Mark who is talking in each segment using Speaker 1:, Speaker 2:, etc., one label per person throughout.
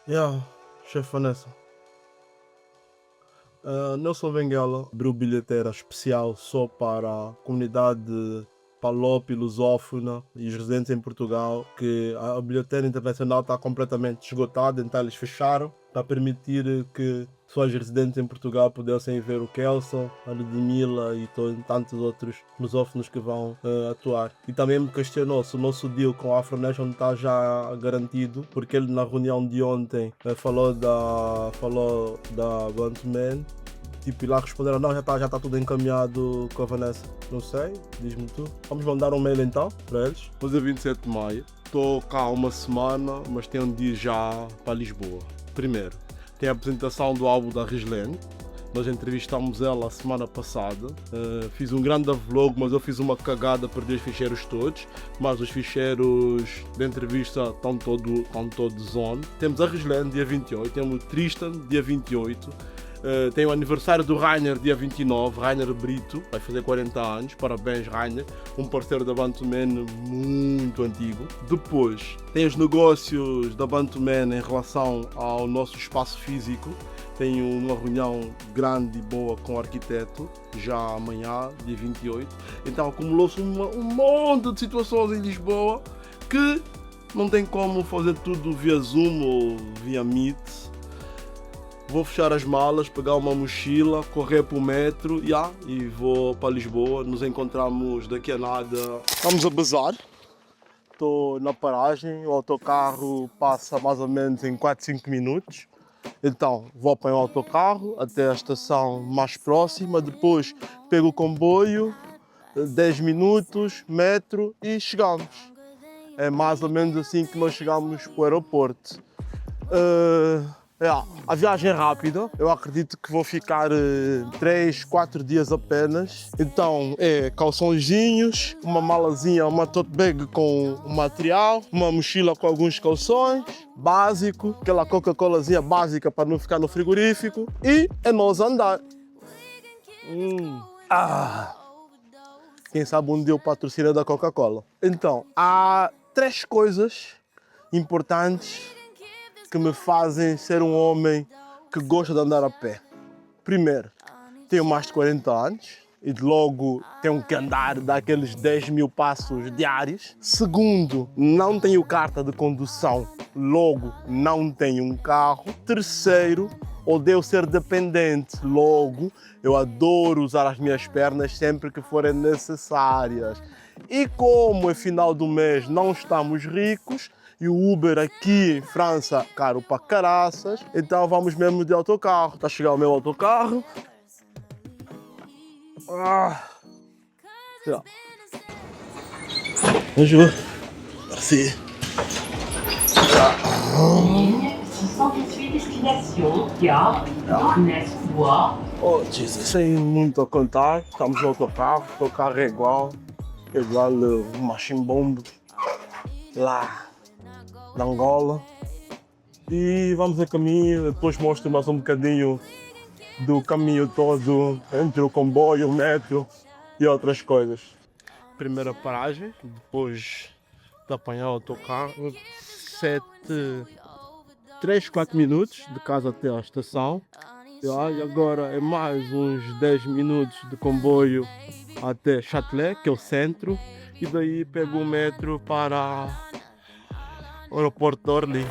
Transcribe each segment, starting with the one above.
Speaker 1: Yeah, chefe Vanessa. Nelson Benguela abriu bilheteira especial só para a comunidade palop, lusófona e os residentes em Portugal, que a bilheteira internacional está completamente esgotada, então eles fecharam para permitir que pessoas residentes em Portugal pudessem ver o Kelson, a Ludmilla e tantos outros lusófonos que vão atuar. E também me questionou se o nosso deal com a Afro Nation está já garantido, porque ele na reunião de ontem falou da Bantuman. Tipo, e lá responderam, não, já tá tudo encaminhado com a Vanessa. Não sei, diz-me tu. Vamos mandar um mail então para eles. Hoje é 27 de maio. Estou cá há uma semana, mas tenho de ir já para Lisboa. Primeiro, tem a apresentação do álbum da Rislene. Nós entrevistámos ela a semana passada. Fiz um grande vlog, mas eu fiz uma cagada, perdi os ficheiros todos. Mas os ficheiros de entrevista estão todos on. Temos a Rislene, dia 28. Temos o Tristan, dia 28. Tem o aniversário do Rainer, dia 29, Rainer Brito, vai fazer 40 anos, parabéns Rainer, um parceiro da Bantuman muito antigo. Depois tem os negócios da Bantuman em relação ao nosso espaço físico, tenho uma reunião grande e boa com o arquiteto, já amanhã, dia 28, então acumulou-se um monte de situações em Lisboa que não tem como fazer tudo via Zoom ou via Meet. Vou fechar as malas, pegar uma mochila, correr para o metro e vou para Lisboa. Nos encontramos daqui a nada. Vamos a bazar. Estou na paragem, o autocarro passa mais ou menos em 4, 5 minutos. Então vou apanhar o autocarro até a estação mais próxima, depois pego o comboio, 10 minutos, metro e chegamos. É mais ou menos assim que nós chegamos para o aeroporto. A viagem é rápida, eu acredito que vou ficar 3, 4 dias apenas. Então calçõezinhos, uma malazinha, uma tote bag com material, uma mochila com alguns calções, básico, aquela Coca-Colazinha básica para não ficar no frigorífico e é nós andar. Quem sabe um dia o patrocínio da Coca-Cola. Então, há 3 coisas importantes que me fazem ser um homem que gosta de andar a pé. Primeiro, tenho mais de 40 anos e logo tenho que andar daqueles 10 mil passos diários. Segundo, não tenho carta de condução, logo não tenho um carro. Terceiro, odeio ser dependente, logo eu adoro usar as minhas pernas sempre que forem necessárias. E como é final do mês não estamos ricos, e o Uber aqui em França, caro para caraças, então vamos mesmo de autocarro. Está a chegar o meu autocarro. Bonjour. Merci.
Speaker 2: 618 destination, Gare, Nest, Bois.
Speaker 1: Oh, Jesus. Sem muito a contar, estamos no autocarro. O autocarro é igual o Machine Bomb lá na Angola, e vamos a caminho. Depois mostro mais um bocadinho do caminho todo entre o comboio, o metro e outras coisas. Primeira paragem, depois de apanhar o autocarro, 3, 4 minutos de casa até à estação. E agora é mais uns 10 minutos de comboio até Châtelet, que é o centro, e daí pego o metro para o aeroporto de Orly.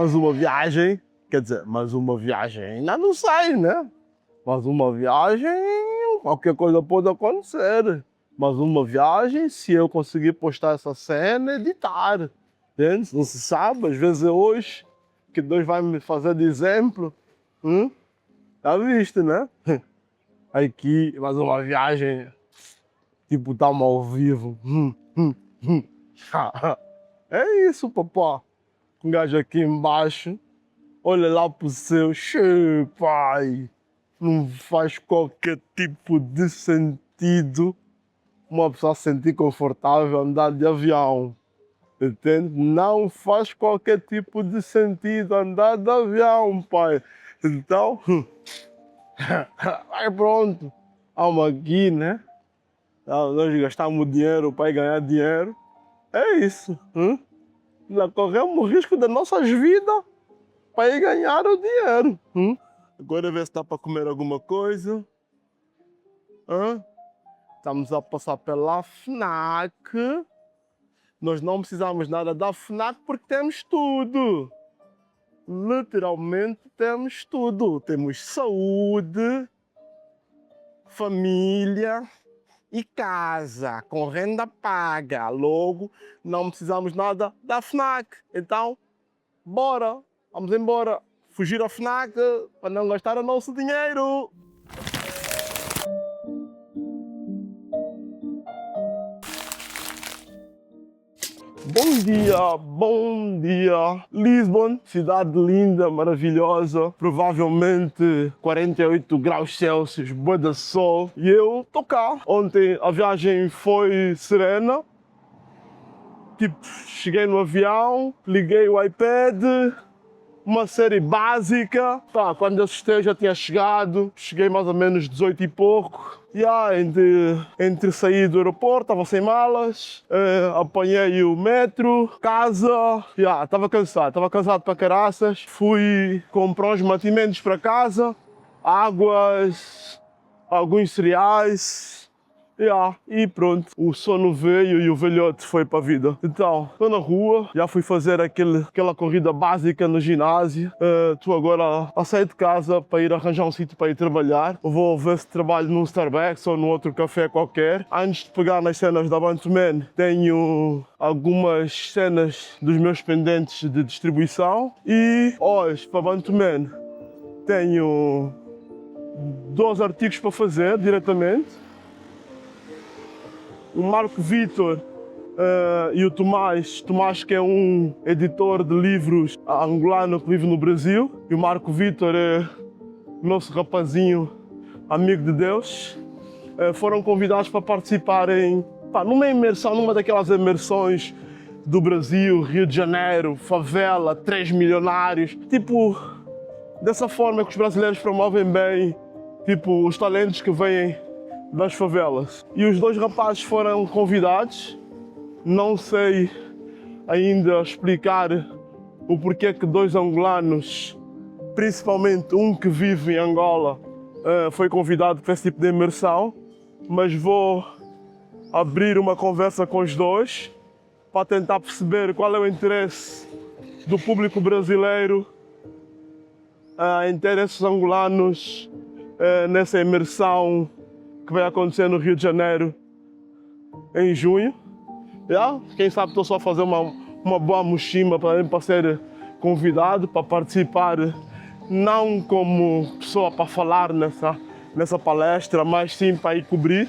Speaker 1: mais uma viagem, quer dizer, mais uma viagem, ainda não sei, né? Mais uma viagem, qualquer coisa pode acontecer. Mais uma viagem, se eu conseguir postar essa cena, editar. Entende? Não se sabe, às vezes é hoje que Deus vai me fazer de exemplo. Já viste, né? Aqui, mais uma viagem, tipo, estamos ao vivo. É isso, papá. Um gajo aqui embaixo, olha lá pro céu, cheio, pai. Não faz qualquer tipo de sentido uma pessoa se sentir confortável andar de avião. Entende? Não faz qualquer tipo de sentido andar de avião, pai. Então, aí pronto. Vamos aqui, né? Nós gastamos dinheiro para ganhar dinheiro. É isso. Nós corremos o risco das nossas vidas para ir ganhar o dinheiro. Agora ver se dá para comer alguma coisa. Estamos a passar pela FNAC. Nós não precisamos nada da FNAC porque temos tudo. Literalmente temos tudo. Temos saúde, família e casa com renda paga. Logo, não precisamos nada da FNAC. Então, bora, vamos embora. Fugir à FNAC para não gastar o nosso dinheiro. Bom dia, bom dia. Lisbon, cidade linda, maravilhosa, provavelmente 48 graus Celsius, bué de sol. E eu tô cá. Ontem a viagem foi serena. Tipo, cheguei no avião, liguei o iPad, uma série básica. Quando eu assustei já tinha chegado, cheguei mais ou menos 18 e pouco. Entre sair do aeroporto, estava sem malas, apanhei o metro, casa, estava cansado para caraças. Fui comprar uns mantimentos para casa, águas, alguns cereais. E pronto, o sono veio e o velhote foi para a vida. Então, estou na rua, já fui fazer aquela corrida básica no ginásio. Estou agora a sair de casa para ir arranjar um sítio para ir trabalhar. Vou ver se trabalho num Starbucks ou num outro café qualquer. Antes de pegar nas cenas da Bantuman, tenho algumas cenas dos meus pendentes de distribuição. E hoje, para Bantuman, tenho 2 artigos para fazer diretamente. O Marco Vitor e o Tomás que é um editor de livros angolano que vive no Brasil. E o Marco Vitor é nosso rapazinho, amigo de Deus. Foram convidados para participarem numa imersão, numa daquelas imersões do Brasil, Rio de Janeiro, favela, 3 milionários. Tipo, dessa forma que os brasileiros promovem bem, tipo, os talentos que vêm das favelas. E os 2 rapazes foram convidados. Não sei ainda explicar o porquê que 2 angolanos, principalmente um que vive em Angola, foi convidado para esse tipo de imersão, mas vou abrir uma conversa com os 2 para tentar perceber qual é o interesse do público brasileiro, interesses angolanos nessa imersão que vai acontecer no Rio de Janeiro em junho. Quem sabe estou só a fazer uma boa mochima para ser convidado, para participar, não como pessoa para falar nessa palestra, mas sim para ir cobrir.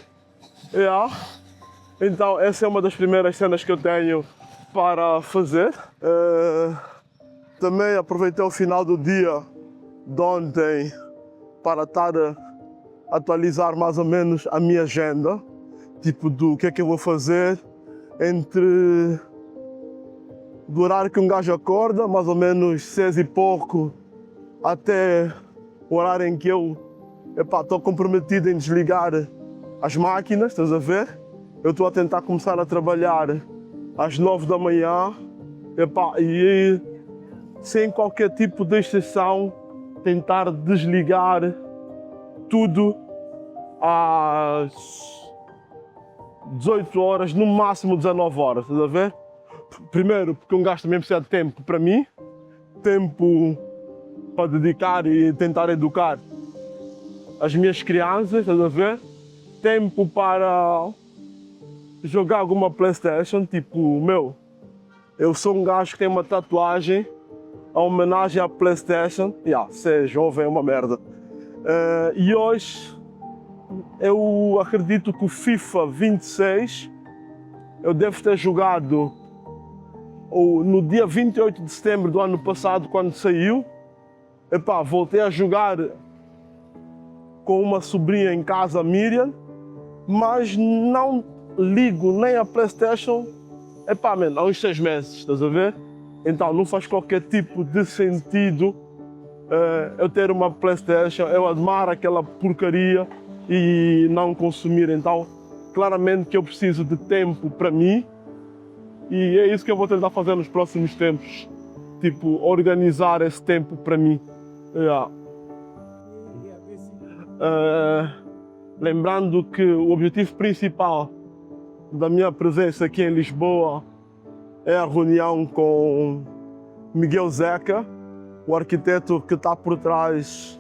Speaker 1: Então essa é uma das primeiras cenas que eu tenho para fazer. Também aproveitei o final do dia de ontem para estar atualizar mais ou menos a minha agenda, tipo do que é que eu vou fazer entre do horário que um gajo acorda, mais ou menos 6 e pouco, até o horário em que eu estou comprometido em desligar as máquinas, estás a ver? Eu estou a tentar começar a trabalhar às 9 da manhã e sem qualquer tipo de exceção tentar desligar tudo às 18 horas, no máximo 19 horas, estás a ver? Primeiro, porque um gajo também precisa de tempo para mim, tempo para dedicar e tentar educar as minhas crianças, estás a ver? Tempo para jogar alguma PlayStation, tipo, eu sou um gajo que tem uma tatuagem, a homenagem à PlayStation. Ser jovem é uma merda. E hoje, eu acredito que o FIFA 26, eu devo ter jogado no dia 28 de setembro do ano passado, quando saiu. Voltei a jogar com uma sobrinha em casa, Miriam, mas não ligo nem a PlayStation há uns 6 meses, estás a ver? Então não faz qualquer tipo de sentido eu ter uma PlayStation, eu admiro aquela porcaria e não consumir. Então, claramente que eu preciso de tempo para mim e é isso que eu vou tentar fazer nos próximos tempos. Tipo, organizar esse tempo para mim. Lembrando que o objetivo principal da minha presença aqui em Lisboa é a reunião com Miguel Zeca, o arquiteto que está por trás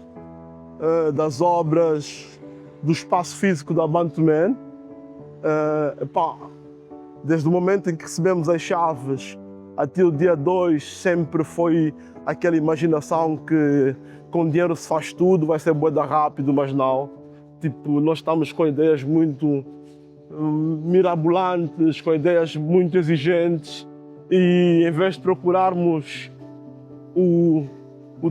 Speaker 1: das obras do espaço físico da Bantuman. Desde o momento em que recebemos as chaves até o dia 2, sempre foi aquela imaginação que com dinheiro se faz tudo, vai ser bué da rápido, mas não. Tipo, nós estamos com ideias muito mirabolantes, com ideias muito exigentes e em vez de procurarmos o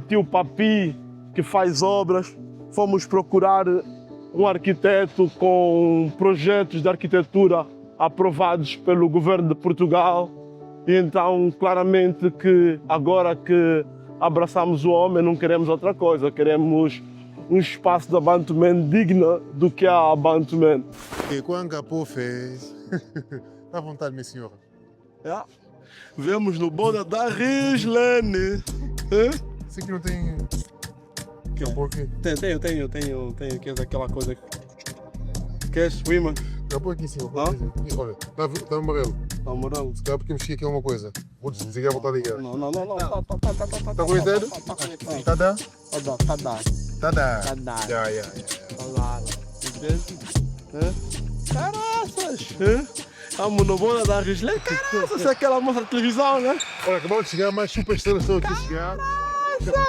Speaker 1: tio Papi que faz obras, fomos procurar um arquiteto com projetos de arquitetura aprovados pelo governo de Portugal. E então, claramente que agora que abraçamos o homem, não queremos outra coisa, queremos um espaço da Bantuman digno do que a Bantuman.
Speaker 3: E quando a Capô fez, à vontade, minha senhora.
Speaker 1: Vemos no boda da Rislene.
Speaker 3: Sei que não tem... Que é um pouquinho.
Speaker 1: Tenho, que é aquela coisa que é swimmer.
Speaker 3: Capô aqui em cima. Olha, está amarelo.
Speaker 1: Está amarelo.
Speaker 3: Se calhar porque mexi aqui alguma coisa. Vou desligar e voltar a ligar.
Speaker 1: Não.
Speaker 3: Está com ideia? Está a dar? Está a dar. Já.
Speaker 1: Caraças! Vamos no boda da Rislene. Caraças, é aquela moça de televisão, né?
Speaker 3: Olha, acabamos de chegar, mais super estrelas estão aqui a chegar.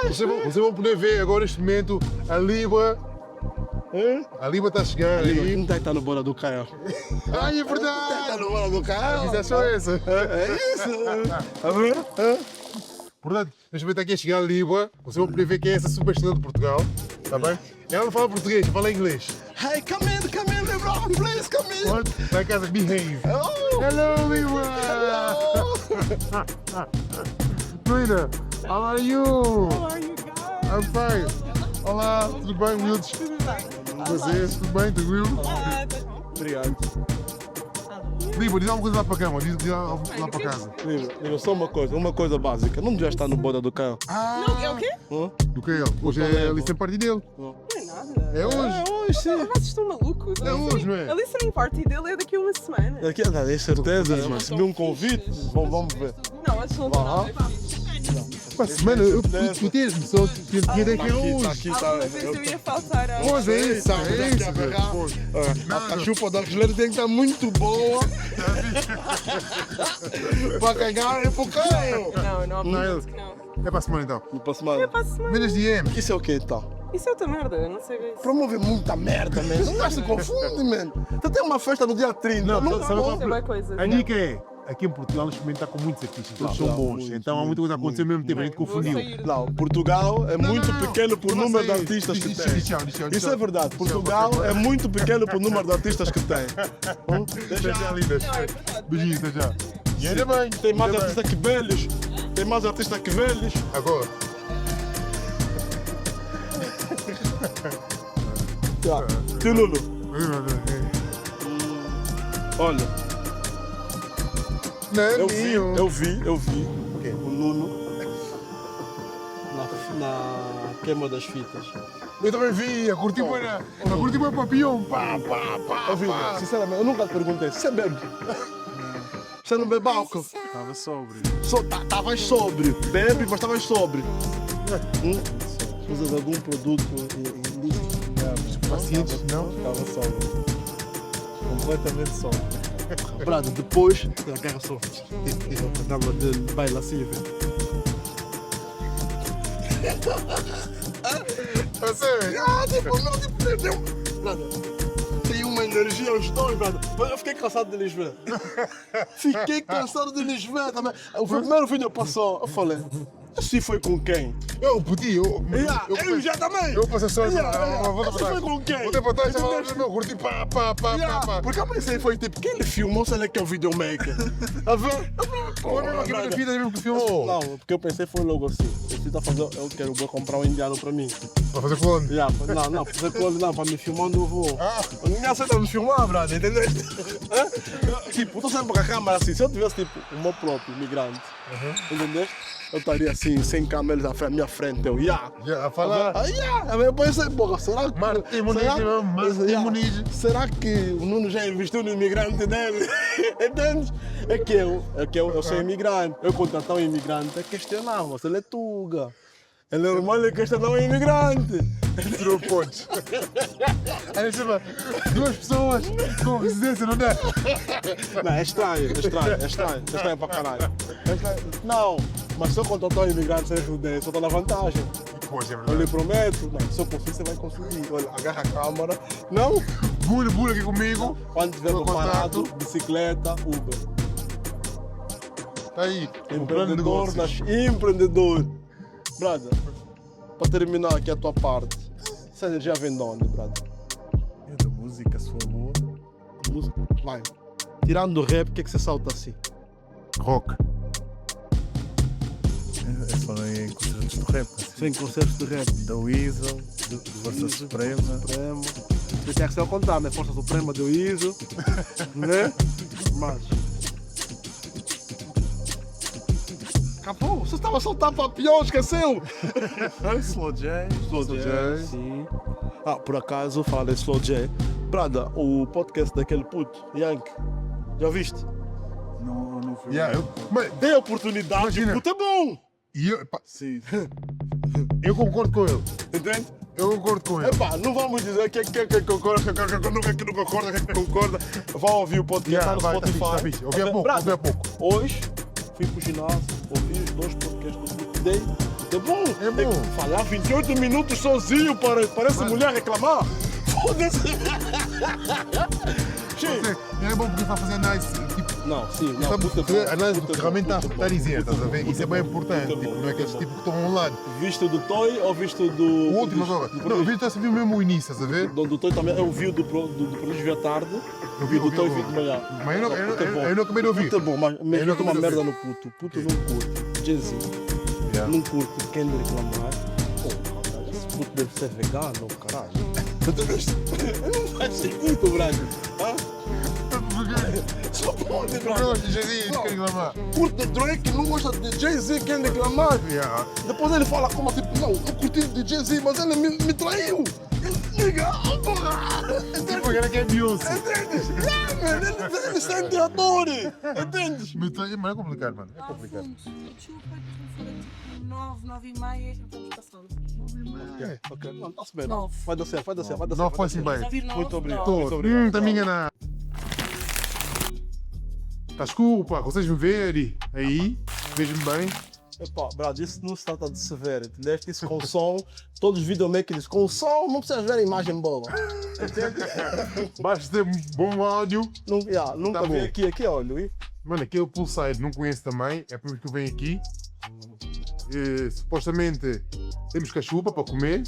Speaker 3: Vocês vão poder ver agora neste momento a Libra. A Libra está a chegar aí.
Speaker 1: Não está no boda do Caio.
Speaker 3: Ai, é verdade!
Speaker 1: Está no boda do Caio.
Speaker 3: Isso é só essa.
Speaker 1: É isso. Está vendo?
Speaker 3: Portanto, neste momento aqui a chegar a Libra. Vocês vão poder ver quem é essa super estrela de Portugal. Está bem? Ela não fala português, fala inglês.
Speaker 1: Hey, come in, Libra, please, come in.
Speaker 3: What? Vai a casa, behave.
Speaker 1: Oh.
Speaker 3: Hello, Libra! Luína, how are you?
Speaker 4: How are you guys?
Speaker 3: I'm fine. Olá, tudo bem, Wildes? Vocês, tudo bem, tranquilo?
Speaker 1: Obrigado.
Speaker 3: Libra, diz alguma coisa lá para a cama, diz lá para casa.
Speaker 1: Libra, só uma coisa básica. Não devia estar no boda do Caio.
Speaker 4: Não, é o quê?
Speaker 3: Do que é ele? Hoje é a listening party dele.
Speaker 4: Não é nada.
Speaker 3: É hoje?
Speaker 1: Hoje sim.
Speaker 4: Vocês estão malucos?
Speaker 3: É hoje, não é?
Speaker 4: A listening party dele é daqui a uma semana.
Speaker 1: Daqui a tem certeza, recebi um convite. Bom, vamos ver.
Speaker 4: Não, acho que não estão nada.
Speaker 3: Uma semana, tu tens noção que a ideia que é hoje.
Speaker 1: Aqui,
Speaker 4: Alguma vez eu ia faltar a...
Speaker 3: Hoje é isso, é isso.
Speaker 1: A chupa da Rislene tem que estar muito boa para ganhar e para o Caio.
Speaker 4: Não,
Speaker 3: Não,
Speaker 4: acredito que não.
Speaker 3: É para a semana então.
Speaker 1: Para a semana.
Speaker 4: É para a semana.
Speaker 3: Menos DM.
Speaker 1: Isso é o quê então?
Speaker 4: Isso é outra merda, eu não sei bem isso.
Speaker 1: Promove muita merda, man. Não se confunde, man. Você tem uma festa no dia 30. Não,
Speaker 3: sabe qual
Speaker 4: Isso é uma coisa.
Speaker 3: A dica é, aqui em Portugal neste momento está com muitos artistas, todos são bons,
Speaker 1: muito,
Speaker 3: então há muita coisa a acontecer ao mesmo tempo, a gente
Speaker 4: Vou
Speaker 3: confundiu.
Speaker 4: sair.
Speaker 1: Não, Portugal é muito pequeno por
Speaker 3: Não
Speaker 1: número de
Speaker 3: sei.
Speaker 1: artistas que
Speaker 3: Diz
Speaker 1: tem.
Speaker 3: tchau.
Speaker 1: Isso é verdade. Portugal é muito pequeno por número de artistas que tem.
Speaker 3: Até já, lindas. Beijinhos, até já. E ainda bem.
Speaker 1: Tem mais artistas que velhos. Tem mais artistas que velhos.
Speaker 3: Agora.
Speaker 1: Tio Nuno, olha, eu vi o Nuno na queima das fitas.
Speaker 3: Eu também vi, a curtir bué papião, pá.
Speaker 1: Sinceramente, eu nunca te perguntei, você bebe? Você não bebe álcool?
Speaker 3: Estava sóbrio.
Speaker 1: Estavas sóbrio. Bebe, mas estavas sóbrio. Usas algum produto ilícito?
Speaker 3: Pacientes, não?
Speaker 5: Estava sóbrio. Completamente sóbrio.
Speaker 1: Brado, depois da guerra só. Dava de baila assim, velho. Tem uma energia os dois, brado. Mas eu fiquei cansado de lhes ver. Fiquei cansado de lhes ver também. O primeiro vídeo passou, eu falei, assim foi com quem?
Speaker 3: Eu pedi, eu
Speaker 1: já também!
Speaker 3: Eu passei só assim,
Speaker 1: Assim foi com quem?
Speaker 3: Voltei para trás, eu curti pá.
Speaker 1: Porque eu pensei, foi tipo, quem ele filmou, se ele é que é o videomaker? A ver?
Speaker 3: Foi mesmo aqui na vida mesmo que filmou.
Speaker 1: Não, porque eu pensei foi logo assim. Eu vou comprar um indiano para mim.
Speaker 3: Para fazer clone.
Speaker 1: Não, para fazer clone não, para me filmar não vou. Ninguém aceita me filmar, brother, entendeu? Tipo, eu tô sempre com a câmera assim, se eu tivesse tipo o meu próprio imigrante, entendeu? Eu estaria assim, sem câmeras à minha frente, eu
Speaker 3: Já, a falar.
Speaker 1: Eu pensei, porra, será que...
Speaker 3: Martim Muniz.
Speaker 1: Será que o Nuno já investiu no imigrante dele? Entende? É que eu sou imigrante. Eu contratar um imigrante é questionar, mas ele é tuga. É normal ele questionar um imigrante.
Speaker 3: Tirou pontos. Aí chama 2 pessoas com residência, não dá?
Speaker 1: Não, é estranho para caralho. Não, mas se eu contratar um imigrante sem judeu, só estou na vantagem.
Speaker 3: Pois é
Speaker 1: Eu lhe prometo, não, se eu conseguir, você vai conseguir. Olha, agarra a câmera. Não?
Speaker 3: Bulho aqui comigo.
Speaker 1: Quando tiver
Speaker 3: Meu
Speaker 1: preparado,
Speaker 3: contato.
Speaker 1: bicicleta, Uber.
Speaker 3: Tá aí, um plano de
Speaker 1: Empreendedor,
Speaker 3: negócios.
Speaker 1: empreendedor. Brother, para terminar aqui a tua parte, essa energia vem de onde, brother?
Speaker 5: É da música, se for boa.
Speaker 1: Música, vai. Tirando o rap, o que é que você salta assim?
Speaker 3: Rock.
Speaker 5: É só em concertos de rap. Assim.
Speaker 1: Sem concertos de rap.
Speaker 5: Da Weasel, de Força Suprema.
Speaker 1: Supremo. Você tem que ser ao contrário, né? Força Suprema deu ISO, né? Mas... Acabou, você estava a soltar papião, esqueceu?
Speaker 5: Slow J.
Speaker 1: Slow J, sim. Por acaso, fala em Slow J. Brada, o podcast daquele puto, Yankee, já viste?
Speaker 5: Não foi.
Speaker 3: Mas,
Speaker 1: Dê oportunidade,
Speaker 3: Imagina.
Speaker 1: puto é bom!
Speaker 3: e eu, pá,
Speaker 5: Sim.
Speaker 3: eu concordo com ele.
Speaker 1: Entende?
Speaker 3: Eu concordo com ele.
Speaker 1: Epá, não vamos dizer que concorda, que concorda. Vão ouvir o podcast lá no
Speaker 3: Vai,
Speaker 1: Spotify.
Speaker 3: ouvi há pouco,
Speaker 1: Brada,
Speaker 3: ouvi há pouco.
Speaker 1: Hoje, fui pro ginásio, ouvi os 2 podcasts do puto dei. É bom.
Speaker 3: É bom.
Speaker 1: Falar 28 minutos sozinho, parece mulher reclamar. Foda-se.
Speaker 3: É bom porque está fazendo análise, tipo,
Speaker 1: Não, sim, não,
Speaker 3: sabe,
Speaker 1: puta bom,
Speaker 3: análise do
Speaker 1: puta
Speaker 3: que
Speaker 1: bom,
Speaker 3: realmente
Speaker 1: puta
Speaker 3: está a
Speaker 1: bom,
Speaker 3: dizer,
Speaker 1: puta
Speaker 3: estás a
Speaker 1: bom,
Speaker 3: ver?
Speaker 1: puta
Speaker 3: Isso é
Speaker 1: bom,
Speaker 3: bem
Speaker 1: puta
Speaker 3: importante,
Speaker 1: bom,
Speaker 3: tipo, não é aqueles
Speaker 1: puta
Speaker 3: tipo que estão online.
Speaker 1: bom. Visto do Toy ou visto do...
Speaker 3: O último agora. Não, o vídeo está a mesmo o início, estás a ver?
Speaker 1: Do Toy também, eu vi o do Produtos Via Tarde, eu vi do Toy e vi de manhã.
Speaker 3: Mas eu não acabei de ouvir.
Speaker 1: Puta bom, mas
Speaker 3: Eu
Speaker 1: mesmo
Speaker 3: não
Speaker 1: uma
Speaker 3: acabei de
Speaker 1: merda no puto. O puto não curte Jay-Z,
Speaker 3: Yeah.
Speaker 1: não curte Kendrick Lamar. Pô, esse puto deve ser vegano, caralho. Não faz sentido, Brasil. Só pode,
Speaker 3: Eu
Speaker 1: Brasil.
Speaker 3: gosto de Jesus, quero reclamar.
Speaker 1: Curte Drake, não gosta de Jay-Z, Kendrick Lamar.
Speaker 3: Yeah.
Speaker 1: Depois ele fala como tipo, não, eu curti de Jay-Z, mas ele me traiu. Liga, porra!
Speaker 3: Tipo, aquela que é Beyoncé.
Speaker 1: Entendes? Ele sente a dor. Entendes?
Speaker 3: Mas é complicado, mano. É complicado.
Speaker 4: Desculpa, 9, 9 e meia, estamos passando.
Speaker 1: Ok, não, está-se bem.
Speaker 4: Nove.
Speaker 1: Vai dar certo, vai dar certo.
Speaker 3: Não foi assim bem.
Speaker 4: Já viram
Speaker 1: Muito obrigado.
Speaker 3: Tô.
Speaker 1: Muito obrigado.
Speaker 3: Está me enganando. Tá escuro, pá. Vocês me verem aí, vejam-me bem.
Speaker 1: Epá, brado, isso não se trata de se ver, entendeste? Isso com som, todos os videomakers com som, não precisas ver a imagem boa. Entende?
Speaker 3: Basta ter um bom áudio.
Speaker 1: Nunca
Speaker 3: Tá
Speaker 1: vi
Speaker 3: bom.
Speaker 1: aqui, olha.
Speaker 3: Mano, aquele poolside não conheço também, é por isso que eu venho aqui. Supostamente temos cachupa para comer.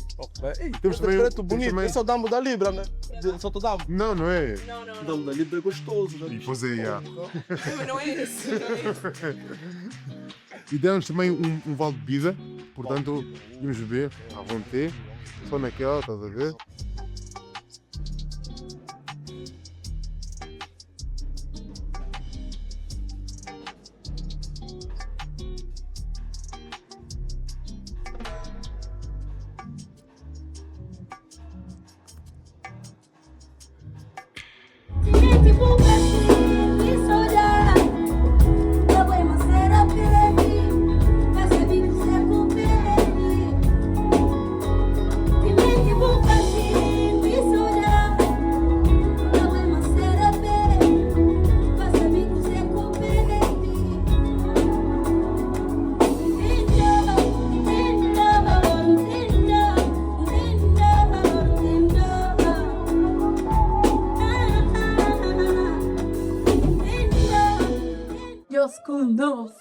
Speaker 1: Ei,
Speaker 3: Temos também-
Speaker 1: preto
Speaker 3: temos
Speaker 1: bonito,
Speaker 3: também-
Speaker 1: esse é o Damo da Libra, né? Só te dá.
Speaker 3: Não, não é.
Speaker 4: Não, não,
Speaker 1: O
Speaker 4: não.
Speaker 1: Damo da Libra é gostoso, né?
Speaker 3: E pois é, já.
Speaker 4: Mas não é esse. Não é esse.
Speaker 3: E deram-nos também um vale de bebida, portanto, íamos beber à vontade, só naquela, estás a ver?
Speaker 6: Esse olhar
Speaker 4: com doce.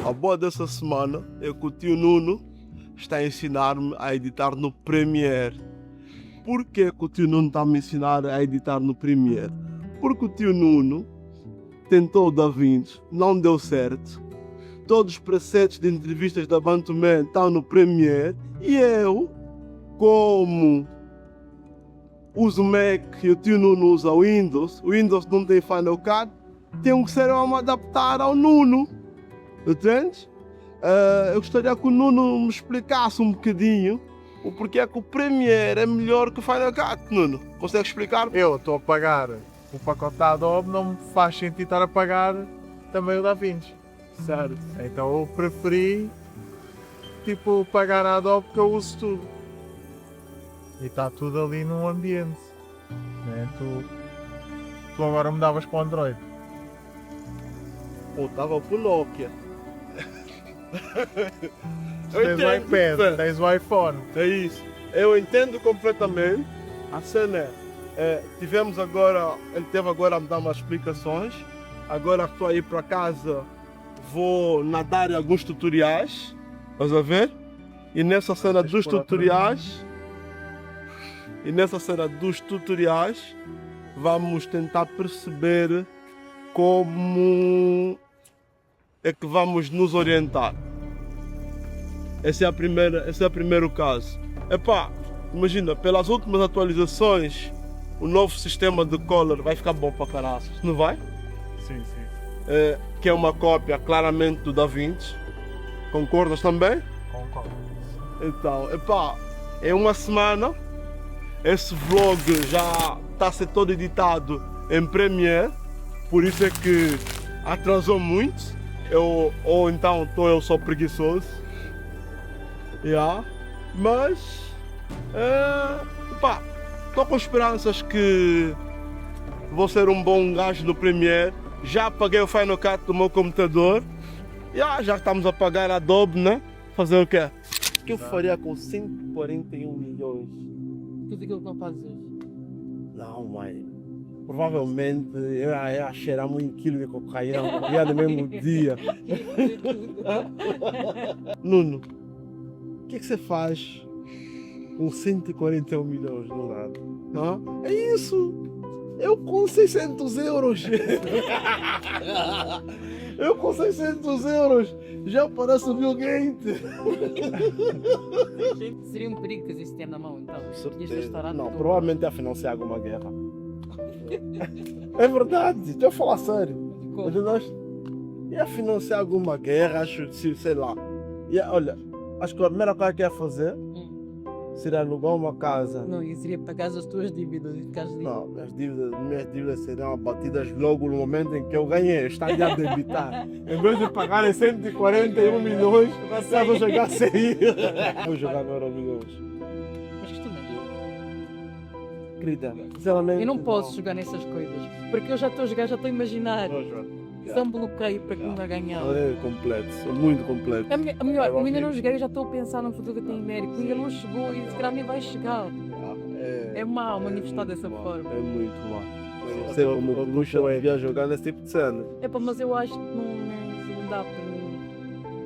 Speaker 1: A boa dessa semana é que o tio Nuno está a ensinar-me a editar no Premiere. Por que o tio Nuno está a me ensinar a editar no Premiere? Porque o tio Nuno tentou o DaVinci, não deu certo. Todos os presets de entrevistas da Bantuman estão no Premiere e eu, como uso Mac e o tio Nuno usa o Windows não tem Final Cut, tenho que ser eu a me adaptar ao Nuno. Entendes? Eu gostaria que o Nuno me explicasse um bocadinho o porquê é que o Premiere é melhor que o Final Cut, Nuno. Consegue explicar?
Speaker 5: Eu estou a pagar o pacote da Adobe, não me faz sentido estar a pagar também o DaVinci.
Speaker 1: Sério.
Speaker 5: Então eu preferi tipo pagar a Adobe porque eu uso tudo. E está tudo ali num ambiente. Né? Tu agora mudavas para o Android.
Speaker 1: Pô, estava pro Nokia.
Speaker 5: Tens o iPad, tens o iPhone.
Speaker 1: É isso. Eu entendo completamente. A cena tivemos agora, ele teve agora a me dar umas explicações. Agora estou aí para casa, vou nadar em alguns tutoriais. Estás a ver? E nessa cena dos tutoriais, vamos tentar perceber como é que vamos nos orientar. Esse é o primeiro caso. Epá, imagina, pelas últimas atualizações, o novo sistema de color vai ficar bom para caraças, não vai?
Speaker 5: Sim, sim.
Speaker 1: Que é uma cópia claramente do DaVinci. Concordas também?
Speaker 5: Concordo.
Speaker 1: Então, epá, é uma semana. Esse vlog já está a ser todo editado em Premiere, por isso é que atrasou muito. Ou então estou eu só preguiçoso. Yeah. Mas estou com esperanças que vou ser um bom gajo no Premiere. Já apaguei o Final Cut do meu computador. Já estamos a pagar a Adobe, né? Fazer o quê? O que eu faria com 141 milhões?
Speaker 4: Tudo aquilo que não fazes hoje.
Speaker 1: Não, mãe. Provavelmente eu ia cheirar muito quilo de cocaína no mesmo dia. Nuno, o que você faz com 141 milhões no lado? É isso! Eu com 600 euros! Eu com 600 euros já pareço o Bill Gates!
Speaker 4: Seria um perigo que isso tem na mão, então.
Speaker 1: Não, provavelmente ia financiar alguma guerra. É verdade, estou a falar sério. Mas nós ia financiar alguma guerra, acho que sei lá. Olha, acho que a primeira coisa que ia fazer seria alugar uma casa.
Speaker 4: Não, e seria pagar as tuas dívidas e ficares livre.
Speaker 1: Não, minhas dívidas seriam abatidas logo no momento em que eu ganhei, estaria a debitar. Em vez de pagarem 141 milhões, eu vou jogar 100. Vou jogar no Euro Milhões.
Speaker 4: Mas que tu não.
Speaker 1: Querida, sinceramente.
Speaker 4: Eu não posso jogar nessas coisas, porque eu já estou a jogar, já estou a imaginar. Isso é um bloqueio para que não ganhar.
Speaker 1: É complexo, é muito complexo.
Speaker 4: Eu ainda não joguei, eu já estou a pensar no futuro que eu tenho América. Ainda não chegou e se calhar nem vai chegar. É mau manifestar dessa forma.
Speaker 1: É muito mau. Não sei como o Luxa devia jogar nesse tipo de cena.
Speaker 4: Mas eu acho que não dá para mim.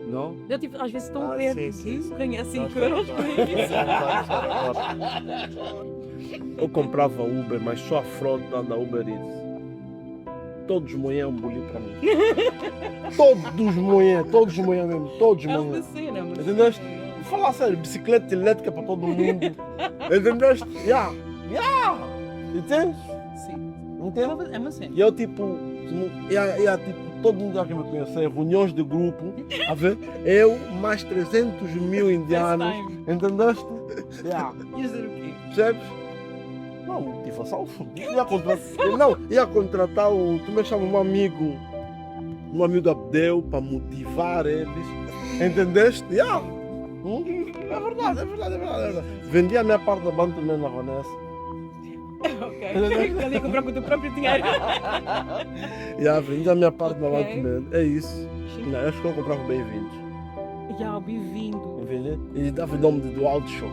Speaker 1: Não?
Speaker 4: Eu tipo, às vezes estou a ver
Speaker 5: sim.
Speaker 4: ganhar 5 euros por isso.
Speaker 1: Eu comprava Uber, mas só a front da Uber Eats. Todos os manhã um bolinho para mim. todos os manhã mesmo, todos os
Speaker 4: É uma
Speaker 1: manhã.
Speaker 4: cena, mas.
Speaker 1: Entendeste? Falar sério, bicicleta elétrica para todo mundo. Entendeste? Entendes?
Speaker 4: Sim.
Speaker 1: Entende?
Speaker 4: É uma cena.
Speaker 1: E eu tipo, todo mundo já que me conhece, reuniões de grupo, a ver, eu mais 300 mil indianos, entendeste?
Speaker 4: Ias dizer o quê?
Speaker 1: Percebes? Não, motivação. Ia contratar o. Como é que chama? Um amigo Abdel para motivar eles. Entendeste? É verdade. Vendi a minha parte da banda também na Vanessa.
Speaker 4: Ok. Ali comprar com o teu próprio dinheiro.
Speaker 1: Vendi a minha parte da banda também. É isso. Não, acho que eu comprava bem-vindos.
Speaker 4: Bem-vindo.
Speaker 1: E dava o nome de The Wild Show.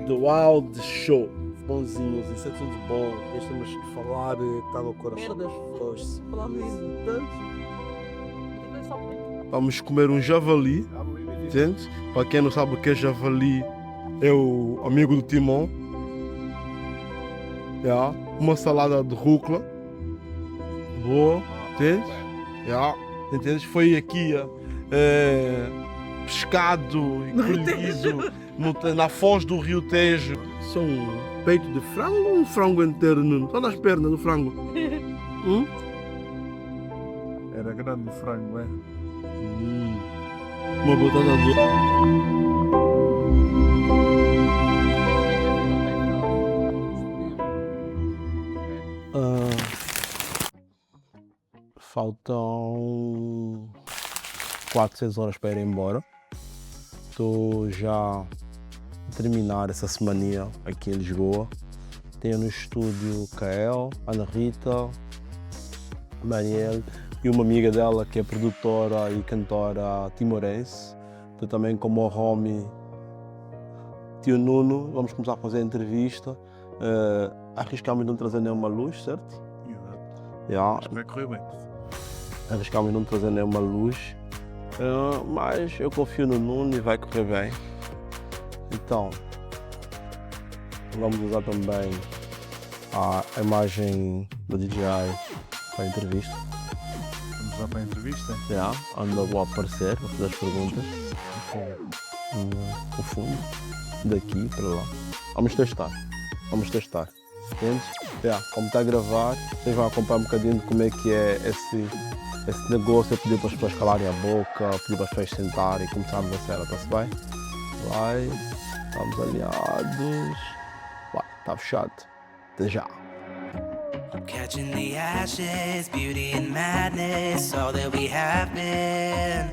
Speaker 1: The Wild Show. bonzinhos, isso é tudo bom. Nós temos que falar que está no coração das pessoas.
Speaker 4: Falando isso, tanto.
Speaker 1: Vamos comer um javali, entende? Para quem não sabe o que é javali, é o amigo do Timão. Yeah. Uma salada de rúcula. Boa, entende? Yeah. Entendes? Foi aqui pescado e colhido na foz do Rio Tejo. São um peito de frango ou um frango inteiro, Nuno? Só nas pernas do frango.
Speaker 5: Era grande o frango, é?
Speaker 1: Uma batata doce. Faltam 4, 6 horas para ir embora. Estou já a terminar essa semaninha aqui em Lisboa. Tenho no estúdio Kael, Ana Rita, Mariel e uma amiga dela que é produtora e cantora timorense. Estou também com o meu homie Tio Nuno. Vamos começar a fazer a entrevista. Arriscamos não trazer nenhuma luz, certo? Yeah.
Speaker 5: Acho que vai correr bem.
Speaker 1: Arriscamos não trazer nenhuma luz, mas eu confio no Nuno e vai correr bem. Então, vamos usar também a imagem do DJI para a entrevista.
Speaker 5: Vamos lá para a entrevista?
Speaker 1: Onde eu vou aparecer para fazer as perguntas. O fundo, daqui para lá. Vamos testar. Entendes? Como está a gravar, vocês vão acompanhar um bocadinho de como é que é esse negócio. Eu pedi para as pessoas calarem a boca, pedi para as pessoas sentarem e começarmos a cena, está-se bem? Vai, estamos alinhados. Vai, está fechado. Até já.
Speaker 6: Catching the ashes, beauty and madness, all that we have been.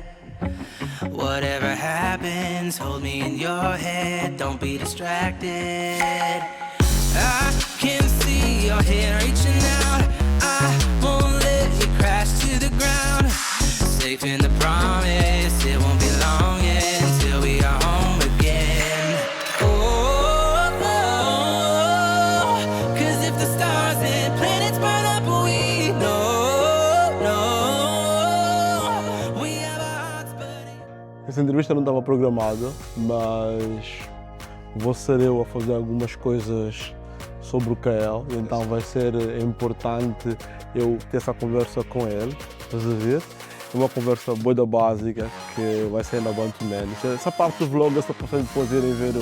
Speaker 6: Whatever happens, hold me in your head, don't be distracted. I can see your hand reaching out, I won't let you crash to the ground. Safe in the promise, it won't be long yet until we are home again. Oh, 'cause if the stars and planets burn up, we know, we have our hearts burning.
Speaker 1: Essa entrevista não estava programada, mas vou ser eu a fazer algumas coisas sobre o Kael, então vai ser importante eu ter essa conversa com ele, estás a ver? É uma conversa boa da básica que vai ser na Bantuman. Essa parte do vlog é só para vocês depois irem ver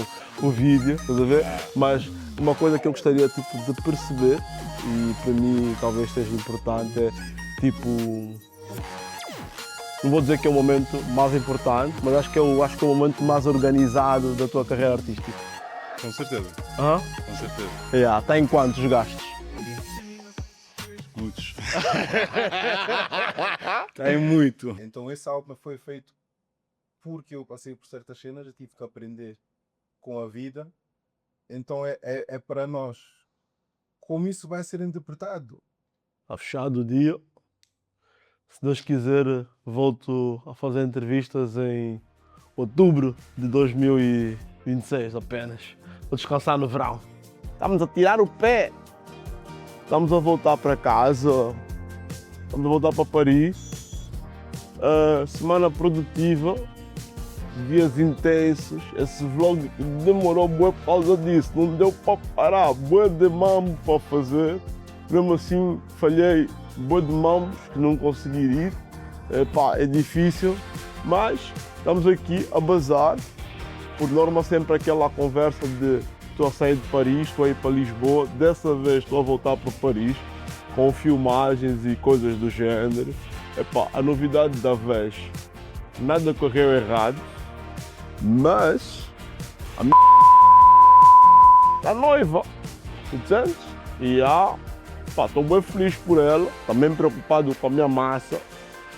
Speaker 1: o vídeo, estás a ver? Mas uma coisa que eu gostaria de perceber, e para mim talvez seja importante, é não vou dizer que é o momento mais importante, mas acho que é o momento mais organizado da tua carreira artística.
Speaker 3: Com certeza. Com certeza.
Speaker 1: Está em quantos gastos?
Speaker 3: Muitos.
Speaker 1: Tem muito.
Speaker 7: Então esse álbum foi feito porque eu passei por certas cenas, eu tive que aprender com a vida. Então é para nós. Como isso vai ser interpretado?
Speaker 1: Está fechado o dia. Se Deus quiser, volto a fazer entrevistas em outubro de 2026 apenas. Vou descansar no verão. Estamos a tirar o pé. Estamos a voltar para casa. Estamos a voltar para Paris. Semana produtiva. Dias intensos. Esse vlog demorou bué por causa disso. Não deu para parar. Bué de mambo para fazer. Mesmo assim, falhei. Bué de mambos que não consegui ir. É difícil. Mas estamos aqui a bazar. Por norma sempre aquela conversa de estou a sair de Paris, estou a ir para Lisboa. Dessa vez estou a voltar para Paris. Com filmagens e coisas do género. A novidade da vez. Nada correu errado. Mas a está noiva, entende? E estou bem feliz por ela, também preocupado com a minha massa,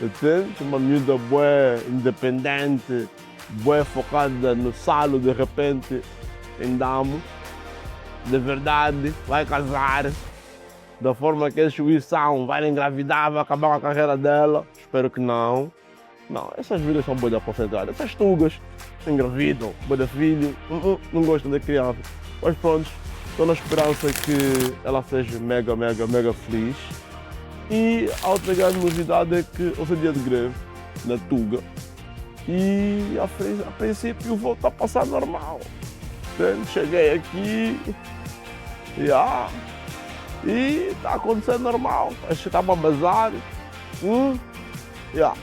Speaker 1: entende? Uma miúda bué independente, bué focada no salo, de repente andamos, de verdade, vai casar, da forma que eles são, vai engravidar, vai acabar com a carreira dela, espero que não. Não, essas vidas são boas concentradas. Essas tugas engravidam, boa de filho, não gostam de criança. Mas pronto, Estou na esperança que ela seja mega feliz. E a outra grande novidade é que hoje é dia de greve na Tuga e a princípio vou estar a passar normal. Portanto, cheguei aqui e está acontecendo normal. Acho que está a bazar. Yeah.